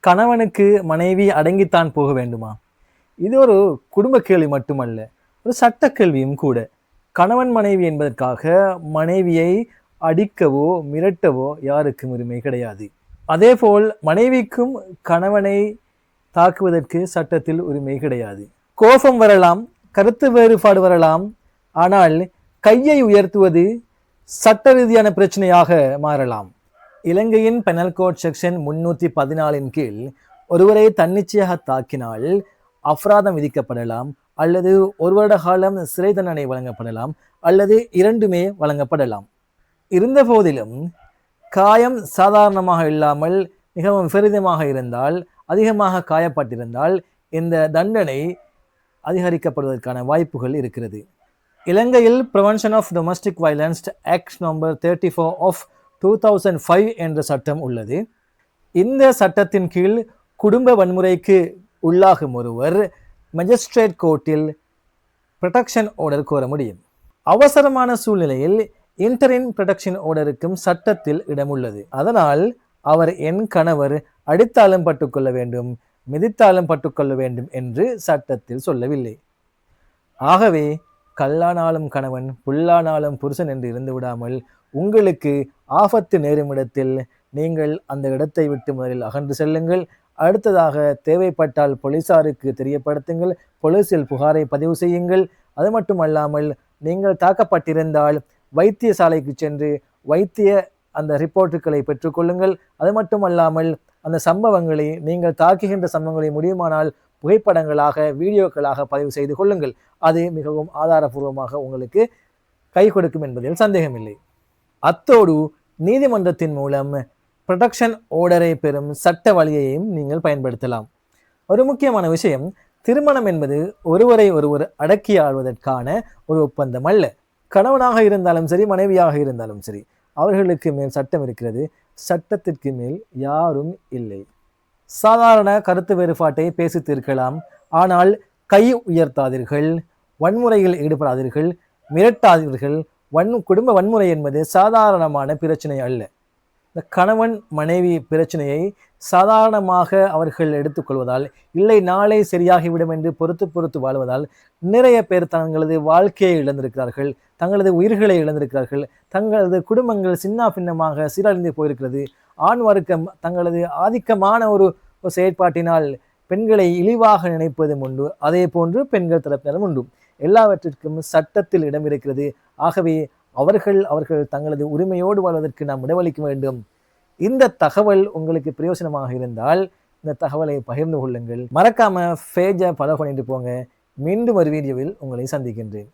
கணவனுக்கு மனைவி அடங்கித்தான் போக வேண்டுமா? இது ஒரு குடும்ப கேள்வி மட்டுமல்ல, ஒரு சட்ட கேள்வியும் கூட. கணவன் மனைவி என்பதற்காக மனைவியை அடிக்கவோ மிரட்டவோ யாருக்கும் உரிமை கிடையாது. அதேபோல் மனைவிக்கும் கணவனை தாக்குவதற்கு சட்டத்தில் உரிமை கிடையாது. கோபம் வரலாம், கருத்து வேறுபாடு வரலாம், ஆனால் கையை உயர்த்துவது சட்ட ரீதியான பிரச்சனையாக மாறலாம். இலங்கையின் பெனல் கோட் செக்ஷன் 314 கீழ் ஒருவரை தன்னிச்சையாக தாக்கினால் அபராதம் விதிக்கப்படலாம், அல்லது 1 வருட காலம் சிறை தண்டனை வழங்கப்படலாம், அல்லது இரண்டுமே வழங்கப்படலாம். இருந்த போதிலும் காயம் சாதாரணமாக இல்லாமல் மிகவும் விபரீதமாக இருந்தால், அதிகமாக காயப்பட்டிருந்தால் இந்த தண்டனை அதிகரிக்கப்படுவதற்கான வாய்ப்புகள் இருக்கிறது. இலங்கையில் prevention of domestic violence act number 34 of 2005 என்ற சட்டம் உள்ளது. இந்த சட்டத்தின் கீழ் குடும்ப வன்முறைக்கு உள்ளாகும் ஒருவர் மேஜிஸ்ட்ரேட் கோர்ட்டில் ப்ரொடெக்ஷன் ஆர்டர் கோர முடியும். அவசரமான சூழ்நிலையில் இன்டரிம் ப்ரொடெக்ஷன் ஆர்டருக்கும் சட்டத்தில் இடம் உள்ளது. அதனால் அவர் என் கணவர் அடித்தாலும் பட்டுக்கொள்ள வேண்டும், மிதித்தாலும் பட்டுக்கொள்ள வேண்டும் என்று சட்டத்தில் சொல்லவில்லை. ஆகவே கல்லானாலும் கணவன் புல்லானாலும் புருஷன் என்று இருந்து விடாமல், உங்களுக்கு ஆபத்து நேரும் இடத்தில் நீங்கள் அந்த இடத்தை விட்டு முதலில் அகன்று செல்லுங்கள். அடுத்ததாக தேவைப்பட்டால் போலீசாருக்கு தெரியப்படுத்துங்கள், போலீசில் புகாரை பதிவு செய்யுங்கள். அது மட்டுமல்லாமல் நீங்கள் தாக்கப்பட்டிருந்தால் வைத்தியசாலைக்கு சென்று வைத்திய அந்த ரிப்போர்ட்டுகளை பெற்றுக்கொள்ளுங்கள். அது மட்டுமல்லாமல் அந்த சம்பவங்களை, நீங்கள் தாக்குகின்ற சம்பவங்களை முடியுமானால் புகைப்படங்களாக வீடியோக்களாக பதிவு செய்து கொள்ளுங்கள். அது மிகவும் ஆதாரபூர்வமாக உங்களுக்கு கை கொடுக்கும் என்பதில் சந்தேகமில்லை. அத்தோடு நீதிமன்றத்தின் மூலம் ப்ரொடெக்ஷன் ஆர்டரை பெறும் சட்ட வழியையும் நீங்கள் பயன்படுத்தலாம். ஒரு முக்கியமான விஷயம், திருமணம் என்பது ஒருவரை ஒருவர் அடக்கி ஆள்வதற்கான ஒரு ஒப்பந்தம் அல்ல. கணவனாக இருந்தாலும் சரி, மனைவியாக இருந்தாலும் சரி, அவர்களுக்கு மேல் சட்டம் இருக்கிறது. சட்டத்திற்கு மேல் யாரும் இல்லை. சாதாரண கருத்து வேறுபாட்டை பேசி தீர்க்கலாம், ஆனால் கை உயர்த்தாதீர்கள், வன்முறையில் ஈடுபடாதீர்கள், மிரட்டாதீர்கள். குடும்ப வன்முறை என்பது சாதாரணமான பிரச்சனை அல்ல. இந்த கணவன் மனைவி பிரச்சனையை சாதாரணமாக அவர்கள் எடுத்துக்கொள்வதால், இல்லை நாளை சரியாகிவிடும் என்று பொறுத்து வாழ்வதால் நிறைய பேர் தங்களது வாழ்க்கையை இழந்திருக்கிறார்கள், தங்களது உயிர்களை இழந்திருக்கிறார்கள், தங்களது குடும்பங்கள் சின்ன பின்னமாக சீரழிந்து போயிருக்கிறது. ஆண் வர்க்கம் தங்களது ஆதிக்கமான ஒரு செயற்பாட்டினால் பெண்களை இழிவாக நினைப்பதும் உண்டு, அதே போன்று பெண்கள் தரப்பினரும் உண்டு. எல்லாவற்றிற்கும் சட்டத்தில் இடம் இருக்கிறது. ஆகவே அவர்கள் தங்களது உரிமையோடு வாழ்வதற்கு நாம் இடமளிக்க வேண்டும். இந்த தகவல் உங்களுக்கு பிரயோசனமாக இருந்தால் இந்த தகவலை பகிர்ந்து கொள்ளுங்கள். மறக்காம பேஜை ஃபாலோ பண்ணிட்டு போங்க. மீண்டும் ஒரு வீடியோவில் உங்களை சந்திக்கின்றேன்.